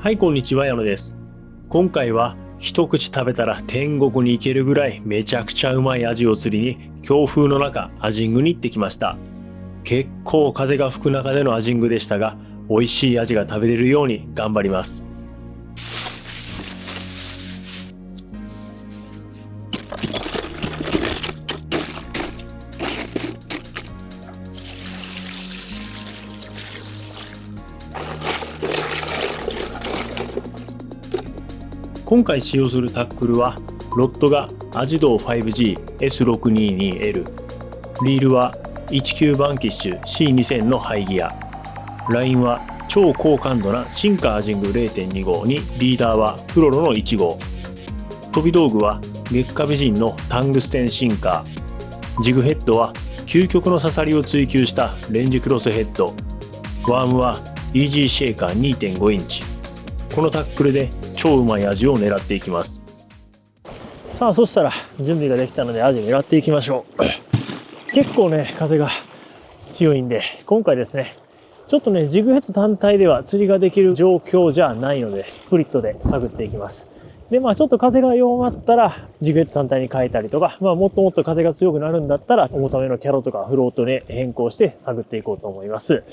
はい、こんにちは、矢野です。今回は一口食べたら天国に行けるぐらいめちゃくちゃうまいアジを釣りに強風の中アジングに行ってきました。結構風が吹く中でのアジングでしたが、美味しいアジが食べれるように頑張ります。今回使用するタックルはロッドがアジドー 5G S622L、 リールは19番機種 C2000 のハイギア、ラインは超高感度なシンカーアジング 0.2 号にリーダーはプロロの1号、飛び道具は月下美人のタングステンシンカー、ジグヘッドは究極の刺さりを追求したレンジクロスヘッド、ワームはイージーシェイカー 2.5 インチ。このタックルで超うまいアジを狙っていきます。さあ、そしたら準備ができたのでアジ狙っていきましょう。結構ね、風が強いんで、今回ですね、ちょっとね、ジグヘッド単体では釣りができる状況じゃないので、フリットで探っていきます。で、ちょっと風が弱まったら、ジグヘッド単体に変えたりとか、もっともっと風が強くなるんだったら、重ためのキャロとかフロートで変更して探っていこうと思います。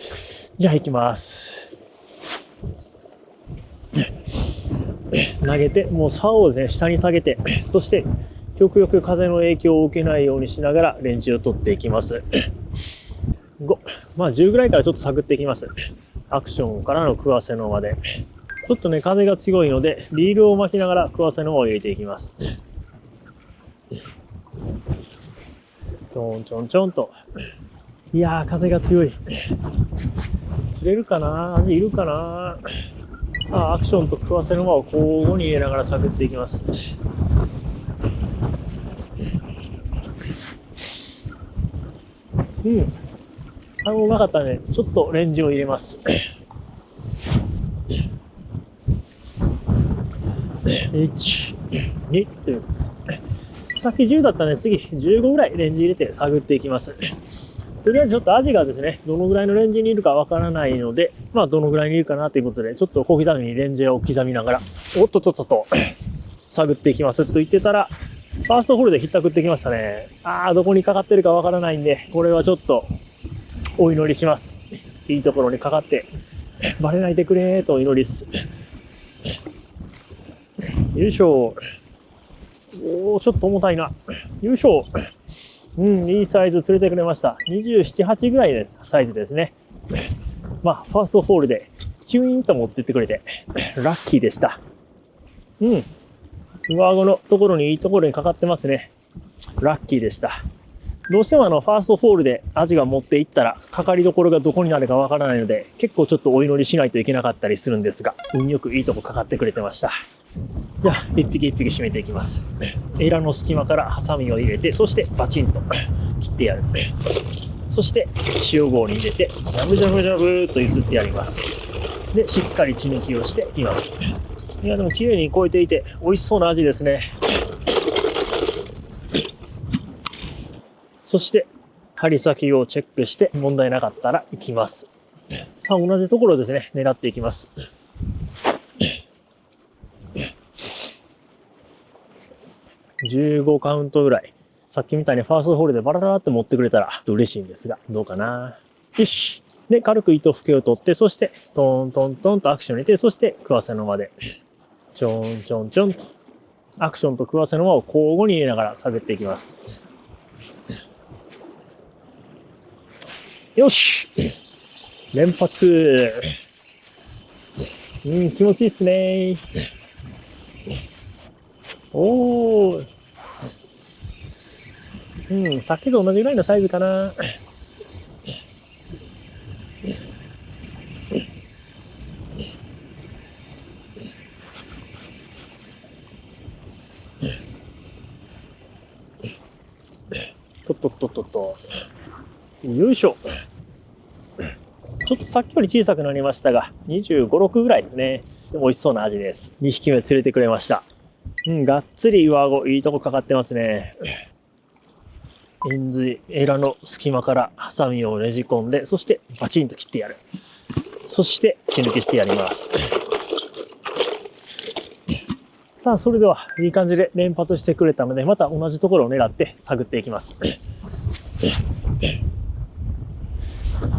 じゃあ行きます。投げて、もう竿をですね、下に下げて、そして極力風の影響を受けないようにしながらレンジを取っていきます。5、10ぐらいからちょっと探っていきます。アクションからの食わせのまで。ちょっとね、風が強いので、リールを巻きながら食わせのまを入れていきます。ちょんちょんちょんと。いやー、風が強い。釣れるかな？アジいるかな？さあ、アクションと食わせの間を交互に入れながら探っていきます。うまかったね。ちょっとレンジを入れます。1、2ということです。さっき10だったね。次15ぐらいレンジ入れて探っていきます。とりあえずちょっとアジがですね、どのぐらいのレンジにいるかわからないので、どのぐらいにいるかなということで、ちょっと小刻みにレンジを刻みながら、おっとっとっとと、探っていきますと言ってたら、ファーストホールでひったくってきましたね。どこにかかってるかわからないんで、これはちょっと、お祈りします。いいところにかかって、バレないでくれーとお祈りです。よいしょ。ちょっと重たいな。よいしょ。いいサイズ釣れてくれました。27、8ぐらいのサイズですね。ファーストホールで、キュイーンと持ってってくれて、ラッキーでした。上顎のところにいいところにかかってますね。ラッキーでした。どうしてもファーストホールでアジが持っていったら、かかりどころがどこになるかわからないので、結構ちょっとお祈りしないといけなかったりするんですが、運よくいいとこかかってくれてました。じゃあ、一匹一匹締めていきます。エラの隙間からハサミを入れて、そしてバチンと切ってやる。そして塩棒に入れて、ジャブジャブジャブと揺すってやります。で、しっかり血抜きをしています。いや、でも綺麗に超えていて、美味しそうなアジですね。そして、針先をチェックして問題なかったら行きます。さあ、同じところですね、狙っていきます。15カウントぐらい。さっきみたいにファーストホールでバララーって持ってくれたら嬉しいんですが、どうかな。よし。で、軽く糸吹けを取って、そして、トントントンとアクション入れて、そして食わせの間で、ちょんちょんちょんと、アクションと食わせの間を交互に入れながら探っていきます。よし。連発。気持ちいいっすね。さっきと同じぐらいのサイズかな。とっとっとっとっと。よいしょ。ちょっとさっきより小さくなりましたが、25、6ぐらいですね。美味しそうなアジです。2匹目釣れてくれました。がっつり上顎、いいとこかかってますね。円髄、エラの隙間からハサミをねじ込んで、そしてバチンと切ってやる。そして血抜きしてやります。さあ、それではいい感じで連発してくれたので、また同じところを狙って探っていきます。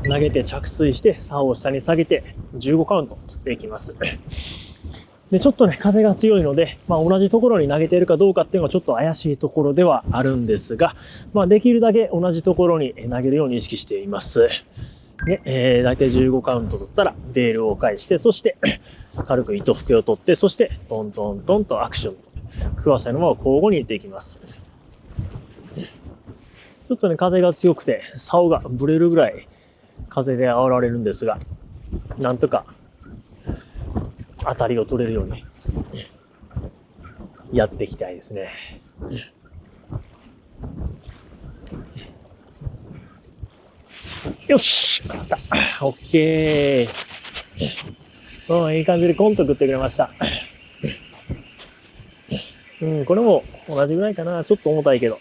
投げて着水して、竿を下に下げて15カウント取っていきます。で、ちょっとね、風が強いので、同じところに投げているかどうかっていうのはちょっと怪しいところではあるんですが、できるだけ同じところに投げるように意識しています。で、だいたい15カウント取ったら、ベールを返して、そして、軽く糸吹きを取って、そして、トントントンとアクション。食わせのまま交互に入れていきます。ちょっとね、風が強くて、竿がブレるぐらい風で煽られるんですが、なんとか当たりを取れるようにやっていきたいですね。よし、オッケー。いい感じでコンと食ってくれました。これも同じぐらいかな。ちょっと重たいけど。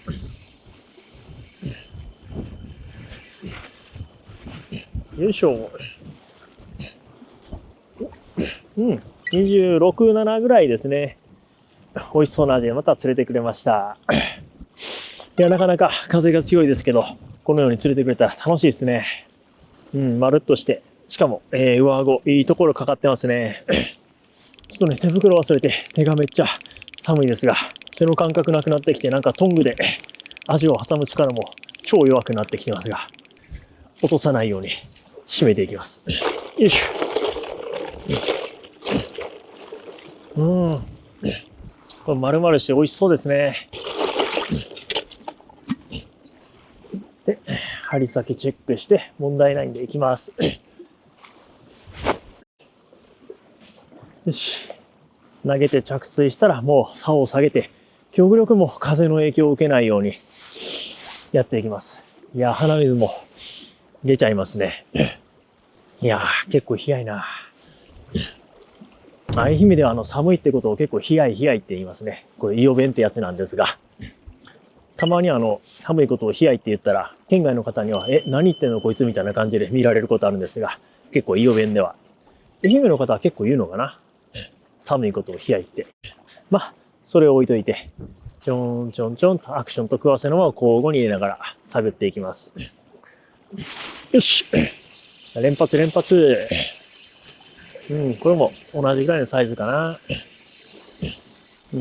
よいしょ。26、7ぐらいですね。美味しそうな味でまた連れてくれました。いや、なかなか風が強いですけど、このように連れてくれたら楽しいですね。まるっとして、しかも、上顎、いいところかかってますね。ちょっとね、手袋忘れて手がめっちゃ寒いですが、手の感覚なくなってきて、なんかトングで味を挟む力も超弱くなってきてますが、落とさないように締めていきます。よいしょ。これ丸々して美味しそうですね。で、針先チェックして問題ないんでいきます。よし。投げて着水したらもう竿を下げて、極力も風の影響を受けないようにやっていきます。いや、鼻水も出ちゃいますね。いやー、結構冷やいな。愛媛では寒いってことを結構冷やいって言いますね。これ伊予弁ってやつなんですが。たまに寒いことを冷やいって言ったら、県外の方には、何言ってんのこいつみたいな感じで見られることあるんですが、結構伊予弁では。愛媛の方は結構言うのかな。寒いことを冷やいって。それを置いといて、ちょんちょんちょんとアクションと食わせのまま交互に入れながら探っていきます。よし。連発。これも同じぐらいのサイズかな。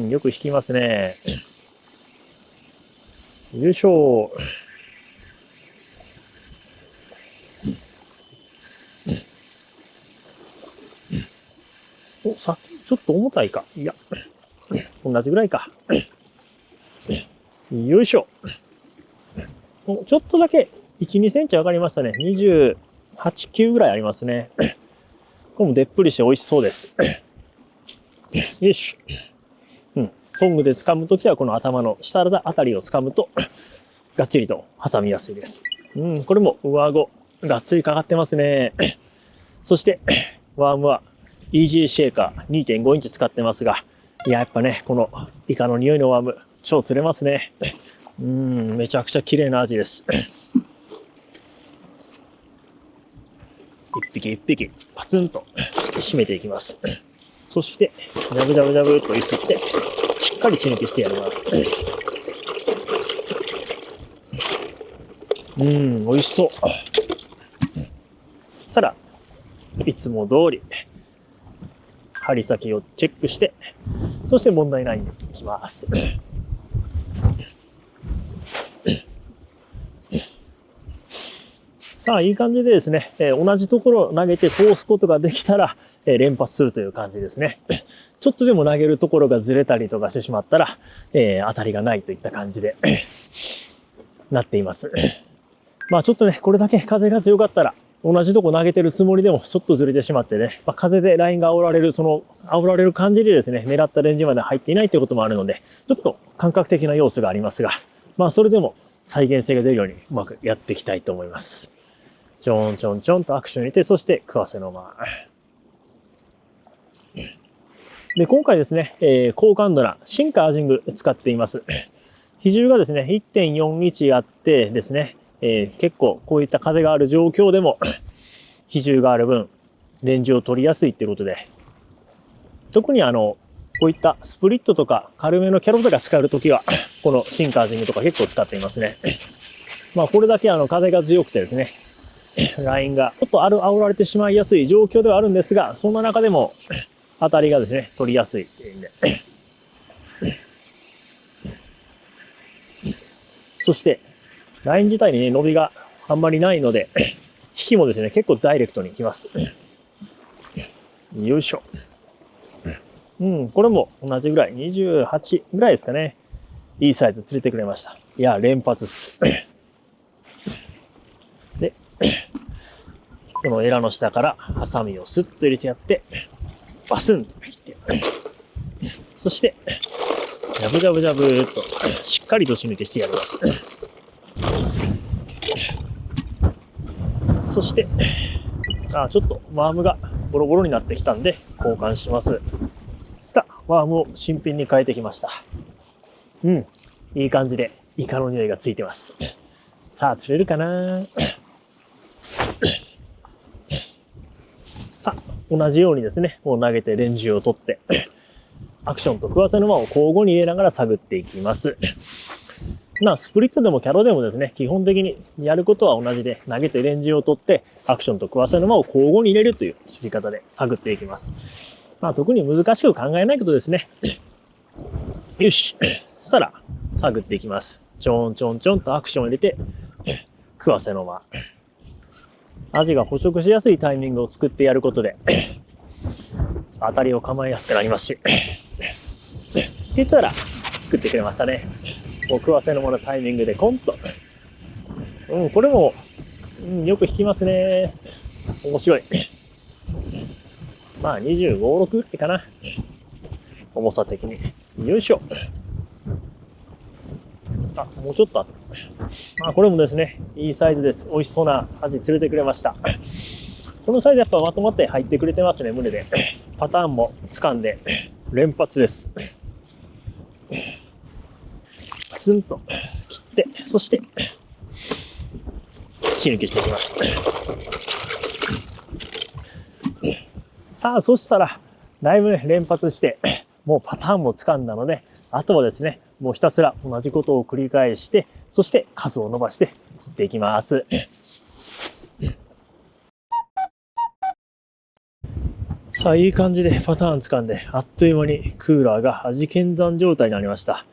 よく引きますね。よいしょ。さっきちょっと重たいか。いや、同じぐらいか。よいしょ。ちょっとだけ1、2センチ上がりましたね。28、9ぐらいありますね。これもでっぷりして美味しそうです。よし。トングで掴むときはこの頭の下あたりを掴むとがっちりと挟みやすいです。これも上顎がっつりかかってますね。そしてワームはイージーシェーカー 2.5 インチ使ってますが、いや、やっぱね、このイカの匂いのワーム超釣れますね。めちゃくちゃ綺麗な味です。一匹パツンと締めていきます。そしてジャブジャブっと揺すってしっかり血抜きしてやります。美味しそう。そしたらいつも通り針先をチェックして、そして問題ないんでいきます。さあ、いい感じでですね、同じところを投げて通すことができたら、連発するという感じですね。ちょっとでも投げるところがずれたりとかしてしまったら、当たりがないといった感じでなっています。ちょっとね、これだけ風が強かったら、同じとこ投げてるつもりでもちょっとずれてしまってね、風でラインが煽られる感じでですね、狙ったレンジまで入っていないということもあるので、ちょっと感覚的な要素がありますが、それでも再現性が出るようにうまくやっていきたいと思います。ちょんちょんちょんとアクション入れて、そして食わせのまま。で、今回ですね、高感度なシンカージング使っています。比重がですね、1.41 あってですね、結構こういった風がある状況でも比重がある分、レンジを取りやすいっていうことで、特にこういったスプリットとか軽めのキャロとか使うときは、このシンカージングとか結構使っていますね。まあこれだけ風が強くてですね、ラインがちょっと煽られてしまいやすい状況ではあるんですが、そんな中でも当たりがですね、取りやすいっていうんで。そして、ライン自体にね、伸びがあんまりないので、引きもですね、結構ダイレクトにきます。よいしょ。これも同じぐらい、28ぐらいですかね。いいサイズ釣れてくれました。いや、連発っす。で、このエラの下からハサミをスッと入れてやって、バスンと切ってやる。そして、ジャブジャブジャブーっとしっかりと締めてしてやります。そして、ちょっとワームがボロボロになってきたんで交換します。さあ、ワームを新品に変えてきました。いい感じでイカの匂いがついてます。さあ、釣れるかな。さあ、同じようにですね、もう投げてレンジを取って、アクションと食わせ沼を交互に入れながら探っていきます。スプリットでもキャロでもですね、基本的にやることは同じで、投げてレンジを取って、アクションと食わせ沼を交互に入れるという釣り方で探っていきます。特に難しく考えないことですね。よし。そしたら、探っていきます。ちょんちょんちょんとアクションを入れて、食わせ沼。アジが捕食しやすいタイミングを作ってやることで、当たりを構えやすくなりますし、って言ったら、食ってくれましたね。もう食わせ沼のタイミングでコンと。これも、よく引きますね。面白い。25、6ぐらいかな。重さ的に。よいしょ。もうちょっとあった。これもですね、いいサイズです。美味しそうなアジ釣れてくれました。このサイズやっぱまとまって入ってくれてますね、胸で。パターンも掴んで、連発です。プツンと切って、そして、血抜きしていきます。さあ、そしたら、だいぶね、連発して、もうパターンも掴んだので、あとはですね、もうひたすら同じことを繰り返して、そして数を伸ばして釣っていきます。さあ、いい感じでパターン掴んで、あっという間にクーラーが味見山状態になりました。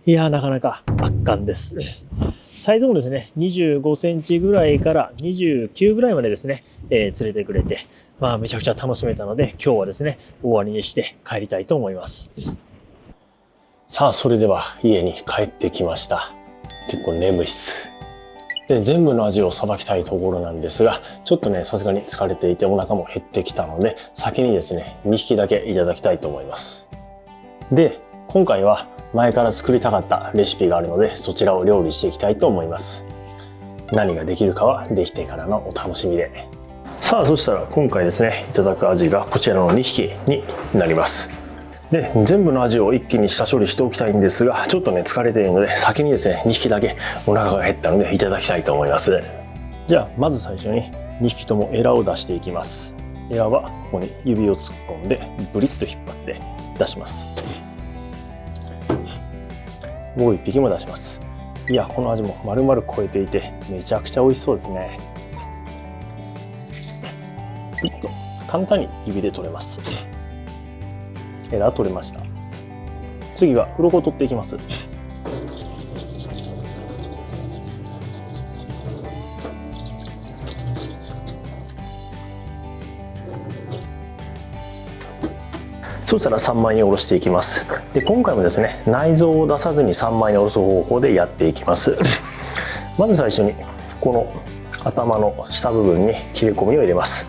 いやー、なかなか圧巻です。サイズもですね、25センチぐらいから29ぐらいまでですね、釣れてくれて、めちゃくちゃ楽しめたので、今日はですね、終わりにして帰りたいと思います。さあ、それでは家に帰ってきました。結構眠いっす。で、全部のアジをさばきたいところなんですが、ちょっとね、さすがに疲れていてお腹も減ってきたので、先にですね、2匹だけいただきたいと思います。で、今回は前から作りたかったレシピがあるので、そちらを料理していきたいと思います。何ができるかはできてからのお楽しみで。さあ、そしたら今回ですね、いただくアジがこちらの2匹になります。で、全部のアジを一気に下処理しておきたいんですが、ちょっとね、疲れているので、先にですね、2匹だけお腹が減ったのでいただきたいと思います。じゃあ、まず最初に2匹ともエラを出していきます。エラはここに指を突っ込んで、ブリッと引っ張って出します。もう1匹も出します。いや、このアジも丸々超えていて、めちゃくちゃ美味しそうですね。簡単に指で取れます。エラ取れました。次は鱗を取っていきます。そしたら3枚におろしていきます。で、今回もですね、内臓を出さずに3枚におろす方法でやっていきます。まず最初にこの頭の下部分に切れ込みを入れます。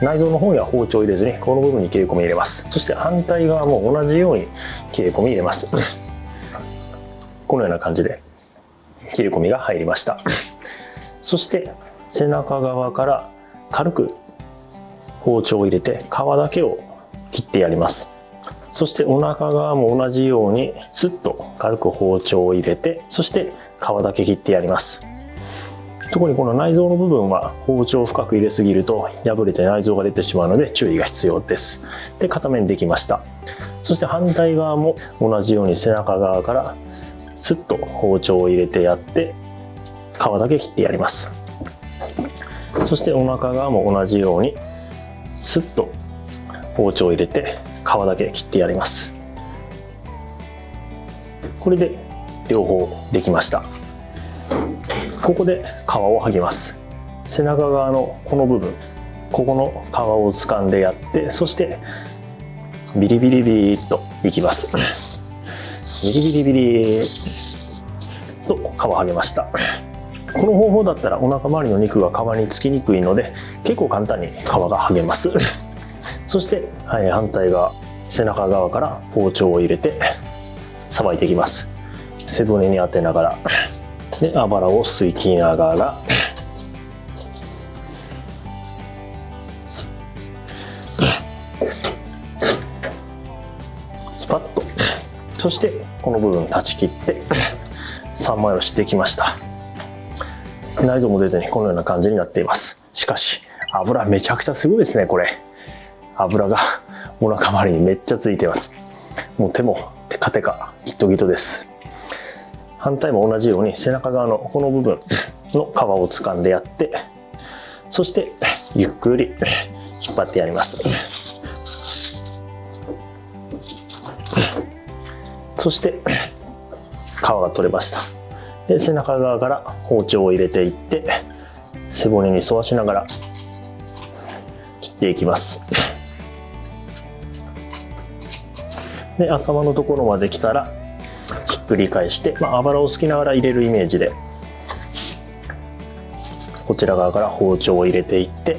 内臓の方には包丁を入れずにこの部分に切れ込みを入れます。そして反対側も同じように切れ込みを入れます。このような感じで切れ込みが入りました。そして背中側から軽く包丁を入れて皮だけを切ってやります。そしてお腹側も同じようにスッと軽く包丁を入れて、そして皮だけ切ってやります。特にこの内臓の部分は包丁を深く入れすぎると破れて内臓が出てしまうので注意が必要です。で、片面できました。そして反対側も同じように背中側からスッと包丁を入れてやって皮だけ切ってやります。そしてお腹側も同じようにスッと包丁を入れて皮だけ切ってやります。これで両方できました。ここで皮を剥ぎます。背中側のこの部分、ここの皮を掴んでやって、そしてビリビリビリっといきます。ビリビリビリと皮剥げました。この方法だったらお腹周りの肉が皮につきにくいので結構簡単に皮が剥げます。そして、反対側、背中側から包丁を入れてさばいていきます。背骨に当てながらで、あばらを吸い切りながらスパッと、そしてこの部分断ち切って三枚おろしできました。内臓も出ずにこのような感じになっています。しかし油めちゃくちゃすごいですね。これ油がお腹周りにめっちゃついてます。もう手もテカテカギトギトです。反対も同じように背中側のこの部分の皮を掴んでやって、そしてゆっくり引っ張ってやります。そして皮が取れました。で、背中側から包丁を入れていって背骨に沿わしながら切っていきます。で、頭のところまで来たらひっくり返して、あばらをすきながら入れるイメージでこちら側から包丁を入れていって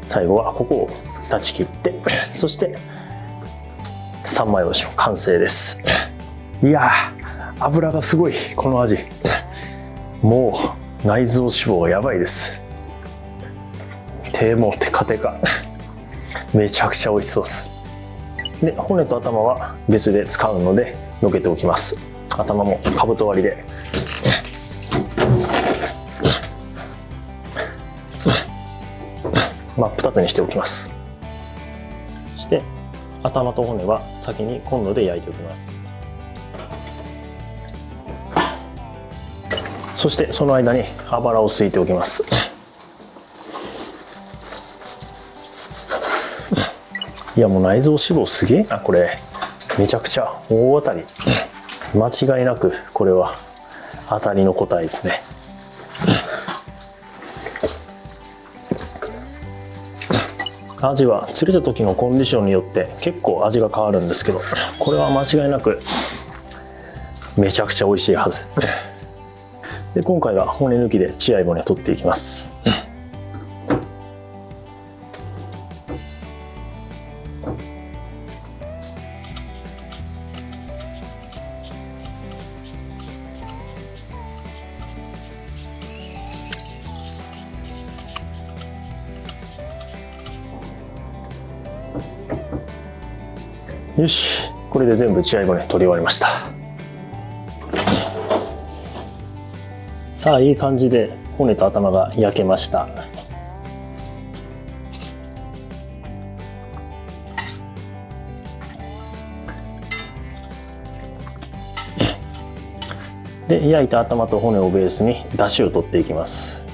最後はここを断ち切って、そして三枚おろしの完成です。いやー、油がすごい。この味もう内臓脂肪やばいです。手もテカテカ、めちゃくちゃ美味しそうです。で、骨と頭は別で使うのでのけておきます。頭もかぶと割りで真っ二つにしておきます。そして頭と骨は先にコンロで焼いておきます。そしてその間にあばらをすいておきます。いや、もう内臓脂肪すげえな。これめちゃくちゃ大当たり。間違いなくこれは当たりの答えですね。アジは釣れた時のコンディションによって結構味が変わるんですけど、これは間違いなくめちゃくちゃ美味しいはず。で、今回は骨抜きで血合い骨取っていきます。よし、これで全部血合い骨取り終わりました。さあ、いい感じで骨と頭が焼けました。で、焼いた頭と骨をベースに出汁を取っていきます。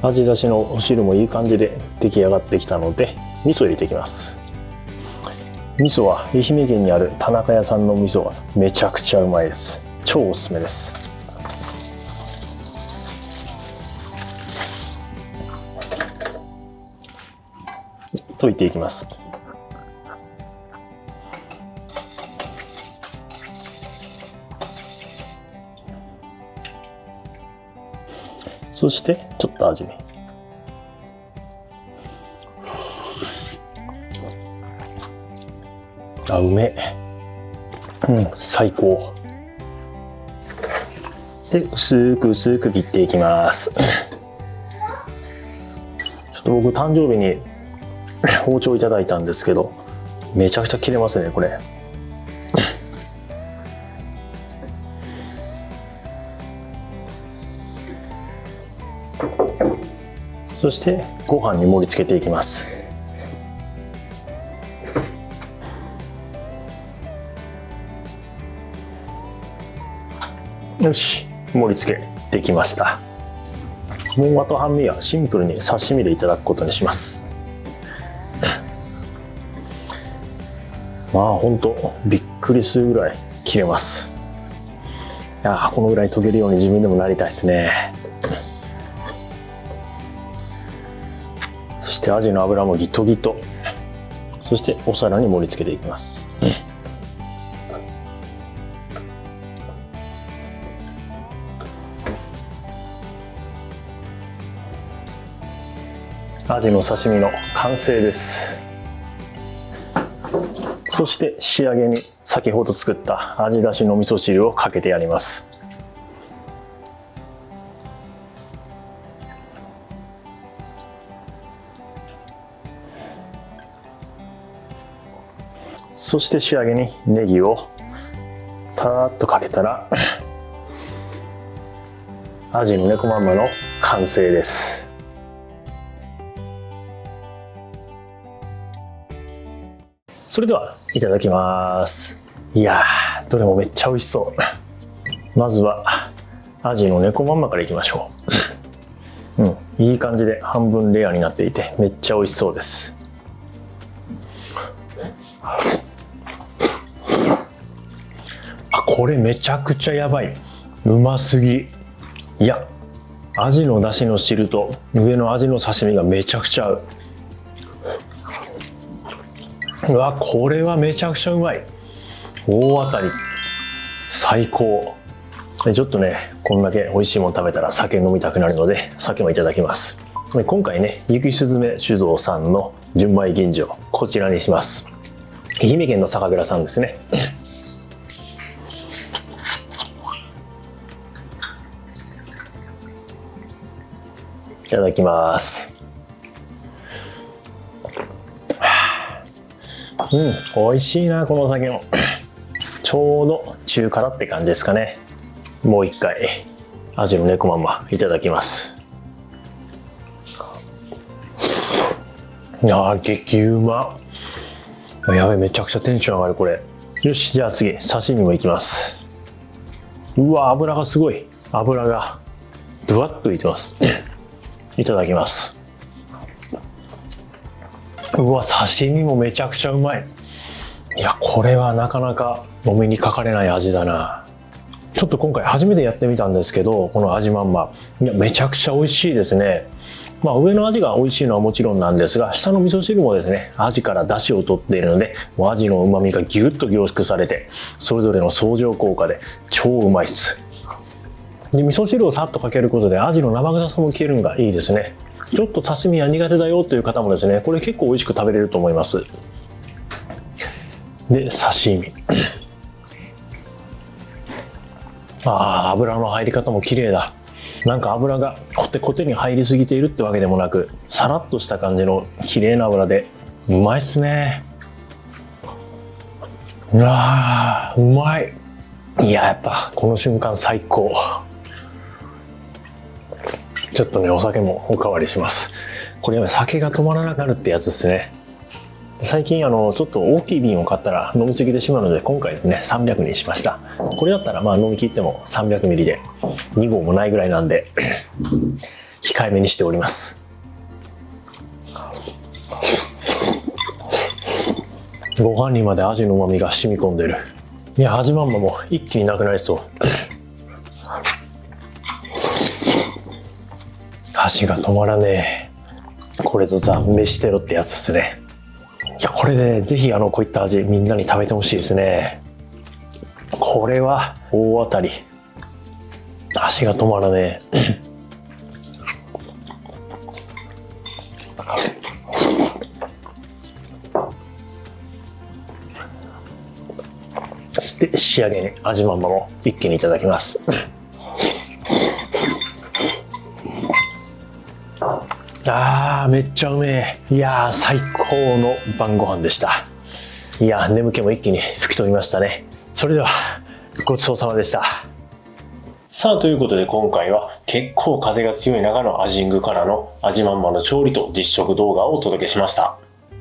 味出しのお汁もいい感じで出来上がってきたので、味噌入れていきます。味噌は愛媛県にある田中屋さんの味噌はめちゃくちゃうまいです。超おすすめです。溶いていきます。そしてちょっと味見。あ、うめえ。最高。で、薄く薄く切っていきます。ちょっと僕誕生日に包丁いただいたんですけど、めちゃくちゃ切れますね、これ。そしてご飯に盛り付けていきます。よし、盛り付けできました。もうあと半身はシンプルに刺身でいただくことにします。まあほんとびっくりするぐらい切れます。このぐらい溶けるように自分でもなりたいですね。そしてアジの脂もギトギト。そしてお皿に盛り付けていきます。アジの刺身の完成です。そして仕上げに先ほど作った味だしの味噌汁をかけてやります。そして仕上げにネギをパーッとかけたらアジの猫まんまの完成です。それではいただきます。いやー、どれもめっちゃ美味しそう。まずはアジの猫まんまからいきましょう。いい感じで半分レアになっていてめっちゃ美味しそうです。これめちゃくちゃやばい。うますぎ。いや、アジの出汁の汁と上のアジの刺身がめちゃくちゃ合う。うわ、これはめちゃくちゃうまい。大当たり。最高。ちょっとね、こんだけ美味しいもの食べたら酒飲みたくなるので酒もいただきます。今回ね、雪すずめ酒造さんの純米吟醸、こちらにします。愛媛県の酒蔵さんですね。いただきます。美味しいな、このお酒も。ちょうど中辛って感じですかね。もう一回アジの猫まんまいただきます。激うま。やべえ、めちゃくちゃテンション上がるこれ。よし、じゃあ次刺身もいきます。うわ、油がすごい。油がドワッといってます。いただきます。うわ、刺身もめちゃくちゃうまい。いや、これはなかなかお目にかかれない味だな。ちょっと今回初めてやってみたんですけど、このアジまんま、いや、めちゃくちゃ美味しいですね。上のアジが美味しいのはもちろんなんですが、下の味噌汁もですね、アジから出汁を取っているので、もうアジの旨味がギュッと凝縮されて、それぞれの相乗効果で超うまいっす。で、味噌汁をさっとかけることでアジの生臭さも消えるのがいいですね。ちょっと刺身は苦手だよという方もですね、これ結構美味しく食べれると思います。で、刺身。油の入り方も綺麗だ。なんか油がコテコテに入りすぎているってわけでもなく、さらっとした感じの綺麗な油でうまいっすね。うまい。いや、やっぱこの瞬間最高。ちょっとね、お酒もおかわりします。これやばい、酒が止まらなくなるってやつですね。最近ちょっと大きい瓶を買ったら飲みすぎてしまうので、今回ですね300にしました。これだったら飲み切っても300ミリで2合もないぐらいなんで控えめにしております。ご飯にまでアジの旨味が染み込んでる。いや、アジまんまも一気になくなりそう。箸が止まらねえ。これぞザ・飯テロってやつですね。いや、これでぜひこういった味みんなに食べてほしいですね。これは大当たり。箸が止まらねえ。そして仕上げにアジまんまも一気にいただきます。めっちゃうめえ。いやー、最高の晩ご飯でした。いやー、眠気も一気に吹き飛びましたね。それではごちそうさまでした。さあ、ということで今回は結構風が強い中のアジングからのアジマンマの調理と実食動画をお届けしました。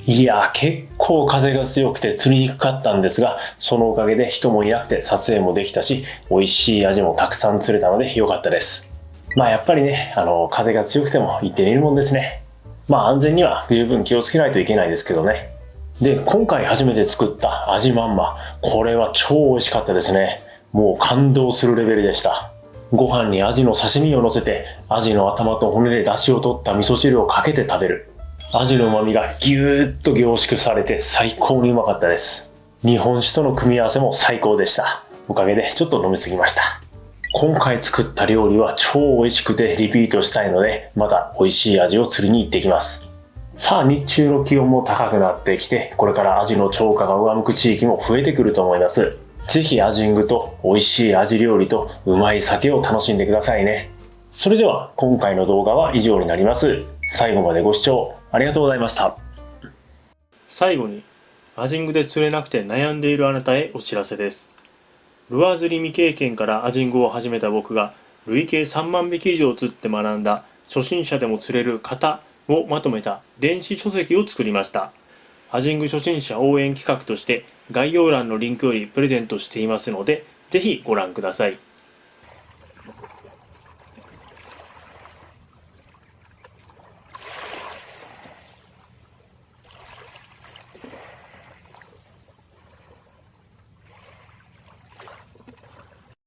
いや結構風が強くて釣りにくかったんですが、そのおかげで人もいなくて撮影もできたし、美味しいアジもたくさん釣れたので良かったです。やっぱりね、風が強くても行ってみるもんですね。安全には十分気をつけないといけないですけどね。で、今回初めて作ったアジまんま、これは超美味しかったですね。もう感動するレベルでした。ご飯にアジの刺身を乗せて、アジの頭と骨で出汁を取った味噌汁をかけて食べる。アジの旨味がぎゅーっと凝縮されて最高にうまかったです。日本酒との組み合わせも最高でした。おかげでちょっと飲みすぎました。今回作った料理は超美味しくてリピートしたいので、また美味しいアジを釣りに行ってきます。さあ、日中の気温も高くなってきて、これからアジの超過が上向く地域も増えてくると思います。ぜひアジングと美味しいアジ料理とうまい酒を楽しんでくださいね。それでは今回の動画は以上になります。最後までご視聴ありがとうございました。最後に、アジングで釣れなくて悩んでいるあなたへお知らせです。ルアー釣り未経験からアジングを始めた僕が累計3万匹以上釣って学んだ初心者でも釣れる型をまとめた電子書籍を作りました。アジング初心者応援企画として概要欄のリンクよりプレゼントしていますので、ぜひご覧ください。